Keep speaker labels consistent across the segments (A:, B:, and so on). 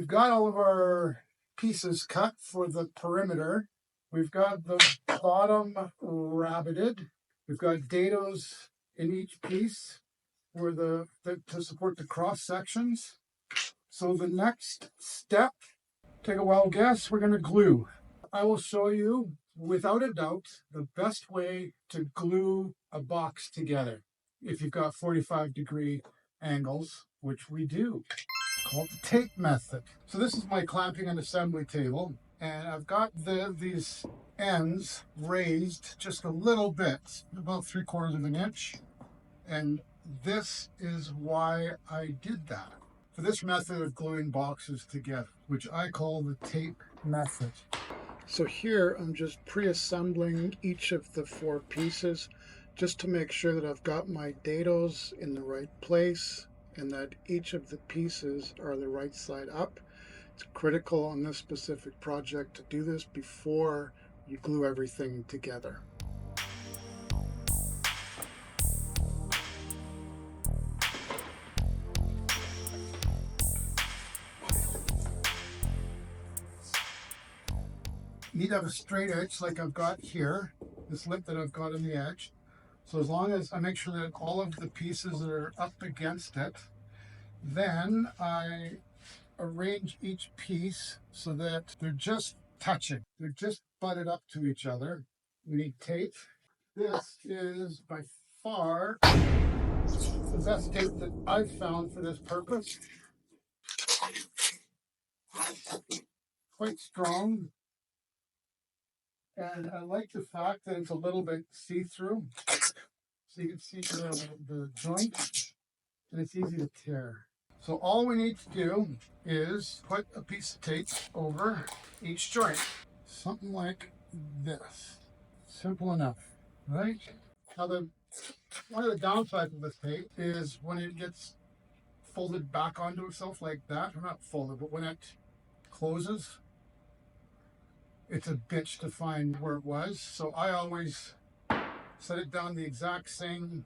A: got all of our pieces cut for the perimeter. We've got the bottom rabbeted. We've got dados in each piece for to support the cross sections. So the next step, take a wild guess, we're going to glue. I will show you, without a doubt, the best way to glue a box together if you've got 45-degree angles, which we do, called the tape method. So this is my clamping and assembly table, and I've got these ends raised just a little bit, about 3/4 of an inch, and this is why I did that. For this method of gluing boxes together, which I call the tape method. So here I'm just pre-assembling each of the 4 pieces just to make sure that I've got my dados in the right place and that each of the pieces are the right side up. It's critical on this specific project to do this before you glue everything together. You need to have a straight edge like I've got here, this lip that I've got on the edge. So as long as I make sure that all of the pieces are up against it, then I arrange each piece so that they're just touching. They're just butted up to each other. We need tape. This is by far the best tape that I've found for this purpose. Quite strong. And I like the fact that it's a little bit see-through. So you can see the joint, and it's easy to tear. So all we need to do is put a piece of tape over each joint. Something like this. Simple enough, right? Now one of the downsides of this tape is when it gets folded back onto itself like that, or not folded, but when it closes, it's a bitch to find where it was. So I always set it down the exact same,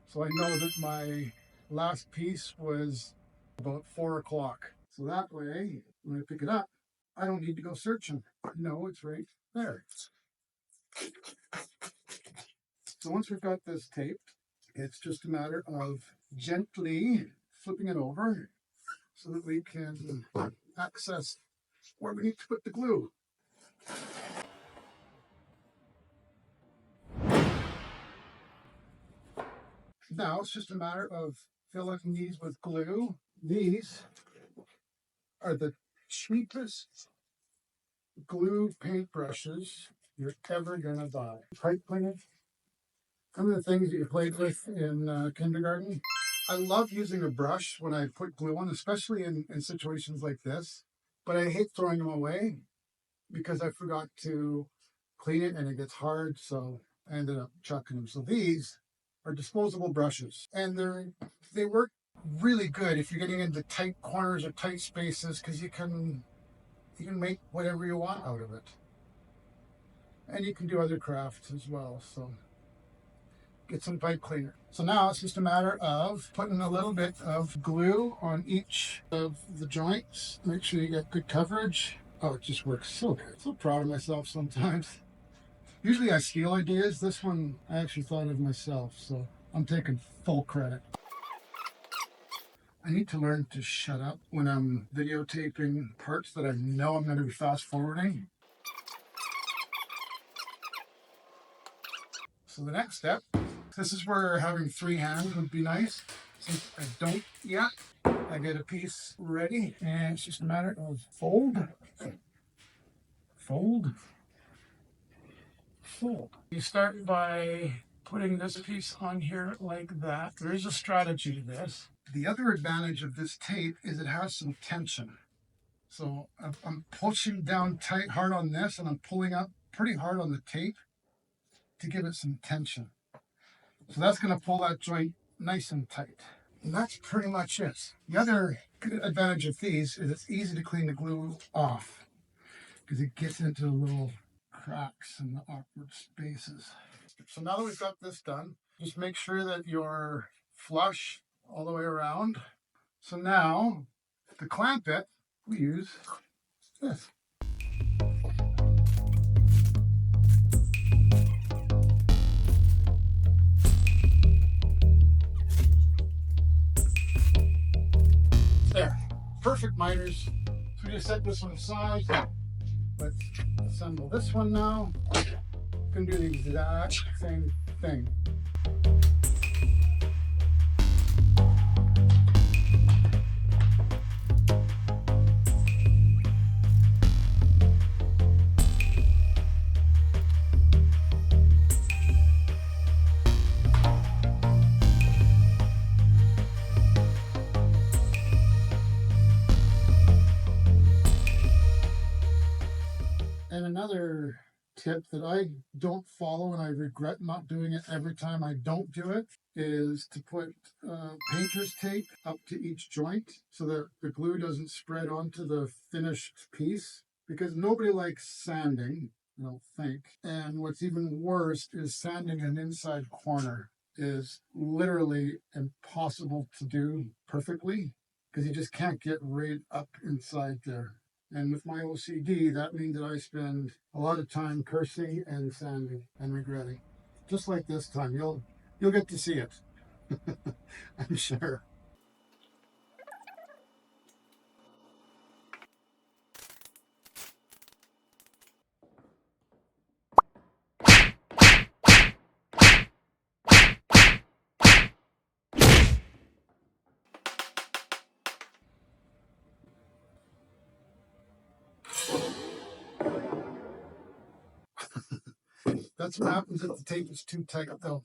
A: so I know that my last piece was about 4 o'clock. So that way, when I pick it up, I don't need to go searching. No, it's right there. So once we've got this taped, it's just a matter of gently flipping it over so that we can access where we need to put the glue. Now it's just a matter of filling these with glue. These are the cheapest glue paintbrushes you're ever gonna buy. Pipe cleaner. Some of the things that you played with in kindergarten. I love using a brush when I put glue on, especially in situations like this, but I hate throwing them away because I forgot to clean it and it gets hard, so I ended up chucking them. So these are disposable brushes, and they work really good if you're getting into tight corners or tight spaces, because you can make whatever you want out of it, and you can do other crafts as well. So get some pipe cleaner. So now it's just a matter of putting a little bit of glue on each of the joints. Make sure you get good coverage. Oh, it just works so good. So proud of myself sometimes. Usually I steal ideas. This one I actually thought of myself, so I'm taking full credit. I need to learn to shut up when I'm videotaping parts that I know I'm going to be fast forwarding. So the next step, this is where having 3 hands would be nice. Since I don't yet, I get a piece ready, and it's just a matter of fold, fold, fold. You start by putting this piece on here like that. There is a strategy to this. The other advantage of this tape is it has some tension. So I'm pushing down tight hard on this, and I'm pulling up pretty hard on the tape to give it some tension. So that's going to pull that joint nice and tight. And that's pretty much it. The other good advantage of these is it's easy to clean the glue off because it gets into little cracks and awkward spaces. So now that we've got this done, just make sure that you're flush all the way around. So now to clamp it, we use this. There, perfect miters. So we just set this one aside. Let's assemble this one now. Can do the exact same thing. And another tip that I don't follow and I regret not doing it every time I don't do it is to put painter's tape up to each joint so that the glue doesn't spread onto the finished piece, because nobody likes sanding, I don't think. And what's even worse is sanding an inside corner is literally impossible to do perfectly because you just can't get right up inside there. And with my OCD, that means that I spend a lot of time cursing and sanding and regretting. Just like this time, you'll get to see it. I'm sure. That's what happens if the tape is too tight, though.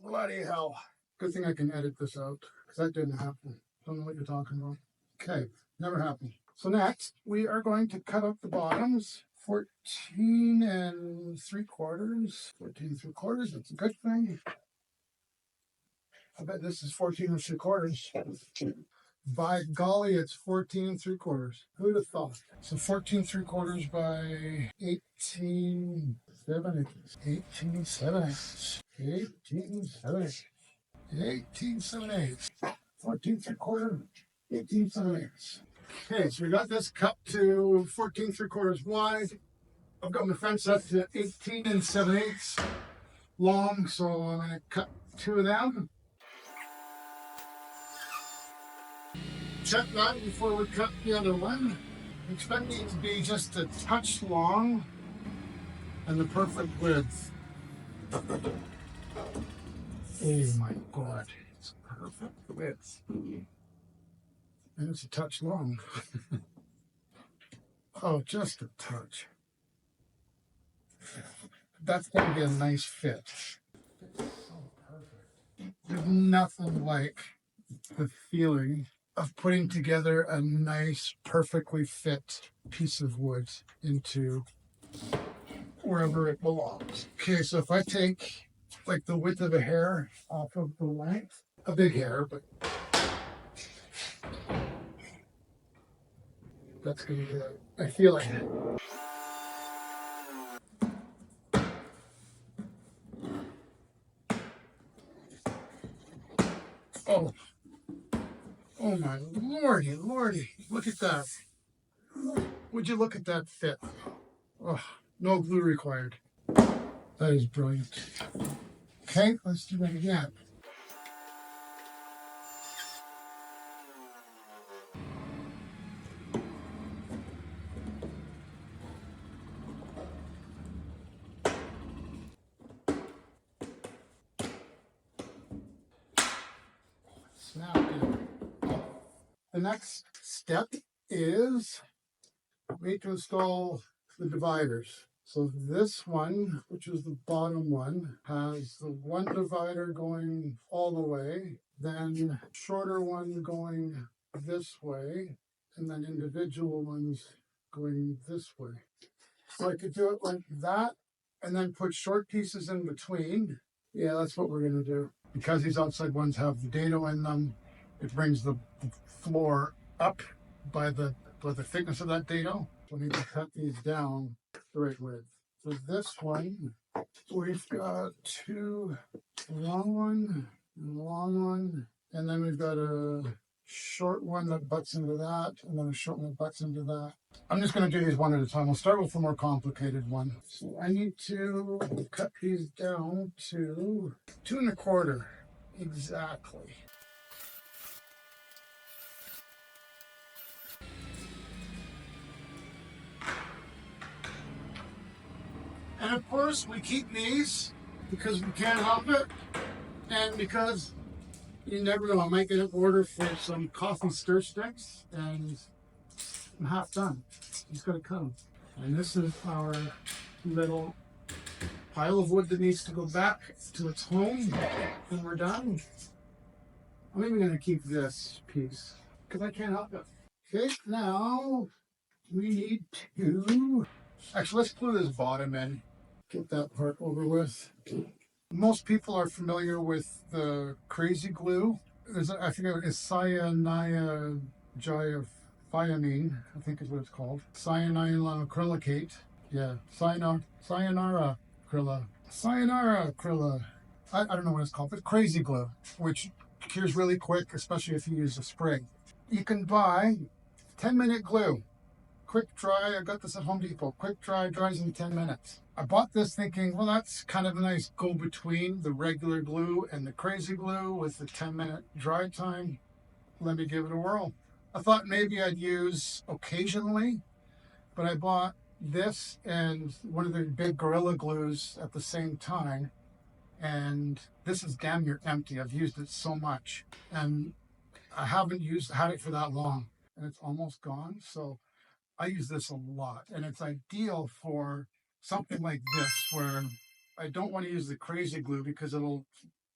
A: Bloody hell. Good thing I can edit this out, because that didn't happen. Don't know what you're talking about. Okay, never happened. So next, we are going to cut up the bottoms. 14 3/4. 14 3/4, that's a good thing. I bet this is 14 3/4. By golly, it's 14 3/4. Who'd have thought? So 14 3/4 by 18 7/8. 18 7/8. 18 7/8. 18 7/8. 14 3/4. 18 7/8. Okay, so we got this cut to 14 3/4 wide. I've got my fence up to 18 7/8 long, so I'm going to cut two of them. Check that before we cut the other one. Expect it to be just a touch long and the perfect width. Oh my God, it's perfect width. And it's a touch long. Oh, just a touch. That's going to be a nice fit. It's so perfect. There's nothing like the feeling of putting together a nice, perfectly fit piece of wood into wherever it belongs. Okay, so if I take like the width of a hair off of the length, a big hair, but that's gonna be it. I feel like it. Oh, oh my lordy, lordy, look at that. Would you look at that fit? Oh, no glue required. That is brilliant. Okay, let's do that again. Snap in. The next step is we need to install the dividers. So this one, which is the bottom one, has the one divider going all the way, then shorter one going this way, and then individual ones going this way. So I could do it like that, and then put short pieces in between. Yeah, that's what we're gonna do. Because these outside ones have the dado in them, it brings the floor up by the thickness of that dado. So we need to cut these down the right width. So this one, we've got two long one, and then we've got a short one that butts into that, and then a short one that butts into that. I'm just going to do these one at a time. We'll start with the more complicated one. So I need to cut these down to 2 1/4 exactly. And of course, we keep these because we can't help it, and because you never know, I might get an order for some coffee stir sticks, and I'm half done. Just got to cut them. And this is our little pile of wood that needs to go back to its home when we're done. I'm even going to keep this piece because I can't help it. Okay, now we need to... Actually, let's glue this bottom in. Get that part over with. Most people are familiar with the crazy glue. I think it's cyanidopyramine, I think is what it's called. Cyanidopyramide. Yeah, sayonara acryla. I don't know what it's called, but crazy glue, which cures really quick, especially if you use a spray. You can buy 10-minute glue. Quick dry, I got this at Home Depot. Quick dry, dries in 10 minutes. I bought this thinking, well, that's kind of a nice go-between the regular glue and the crazy glue with the 10-minute dry time. Let me give it a whirl. I thought maybe I'd use occasionally, but I bought this and one of the big Gorilla Glues at the same time. And this is damn near empty. I've used it so much. And I haven't had it for that long. And it's almost gone. So I use this a lot, and it's ideal for something like this where I don't want to use the crazy glue because it'll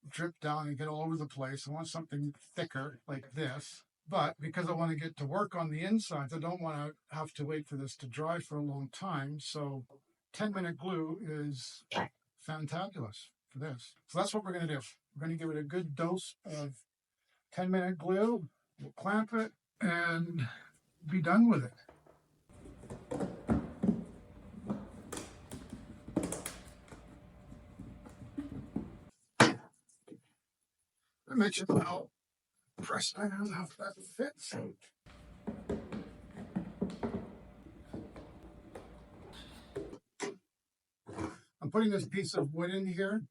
A: drip down and get all over the place. I want something thicker like this, but because I want to get to work on the insides, I don't want to have to wait for this to dry for a long time. So 10-minute glue is fantabulous for this. So that's what we're going to do. We're going to give it a good dose of 10-minute glue. We'll clamp it and be done with it. I mentioned how pressed I am, how that fits. I'm putting this piece of wood in here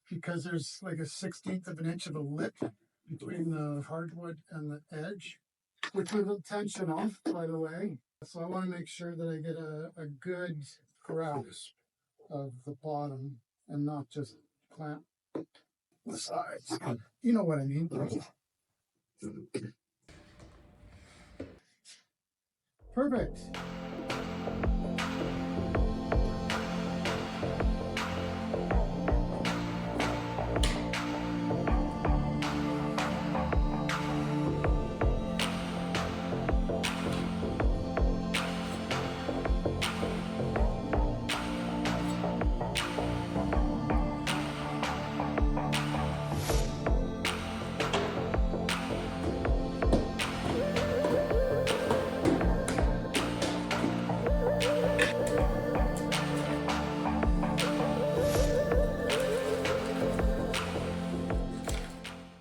A: because there's like a 1/16 of an inch of a lip between the hardwood and the edge, which was intentional, by the way. So I want to make sure that I get a good grasp of the bottom and not just clamp the sides. You know what I mean. Perfect.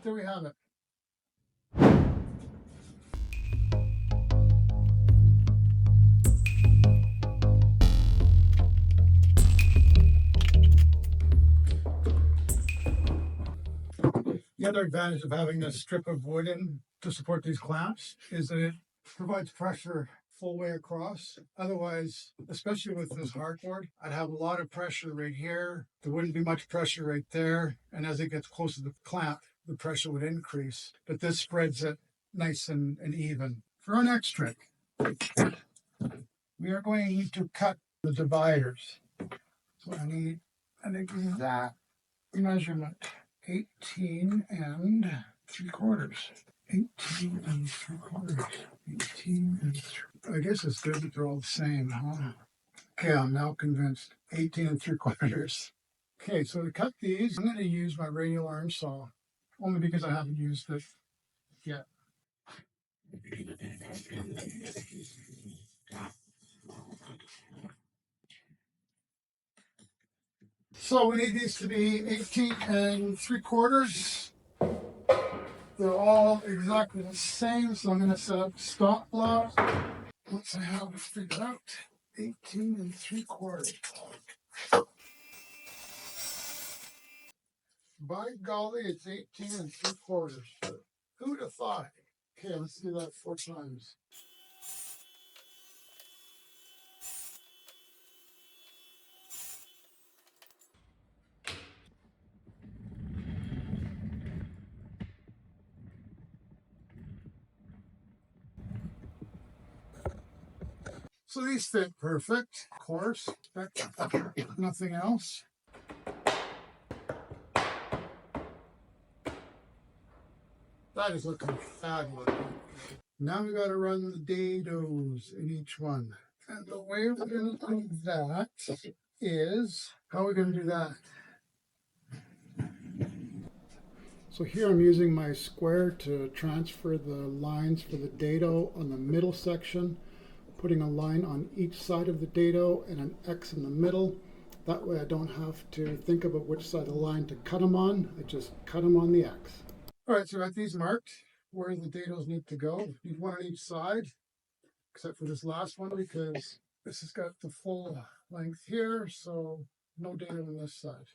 A: There we have it. The other advantage of having this strip of wood in to support these clamps is that it provides pressure full way across. Otherwise, especially with this hardboard, I'd have a lot of pressure right here. There wouldn't be much pressure right there. And as it gets closer to the clamp, the pressure would increase. But this spreads it nice and even. For our next trick, we are going to cut the dividers. So I need an exact measurement. 18 and 3/4. 18 and 3/4. 18 and 3. I guess it's good that they're all the same, huh? Okay, I'm now convinced. 18 and 3/4. Okay, so to cut these, I'm going to use my radial arm saw, only because I haven't used it yet. So we need these to be 18 and 3/4. They're all exactly the same, so I'm going to set up stop block. Once I have it figured out, 18 3/4. By golly, it's 18 3/4. Who'd have thought? Okay, let's do that 4 times. So these fit perfect, of course. Nothing else. That is looking fabulous. Now we got to run the dados in each one. And the way we're going to do that is, how are we going to do that? So here I'm using my square to transfer the lines for the dado on the middle section, putting a line on each side of the dado and an X in the middle. That way I don't have to think about which side of the line to cut them on. I just cut them on the X. All right, so I got these marked where the dados need to go. Need one on each side, except for this last one because this has got the full length here, so no dado on this side.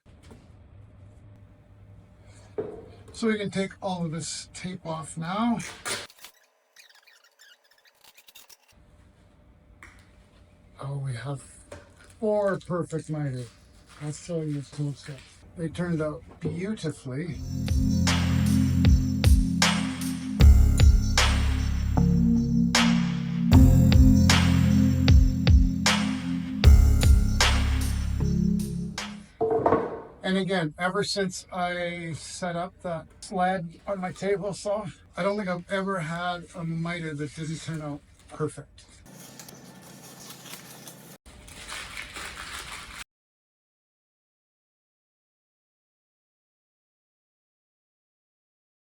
A: So we can take all of this tape off now. Oh, we have 4 perfect miters. I'll show you this cool stuff. They turned out beautifully. And again, ever since I set up that sled on my table saw, I don't think I've ever had a miter that didn't turn out perfect.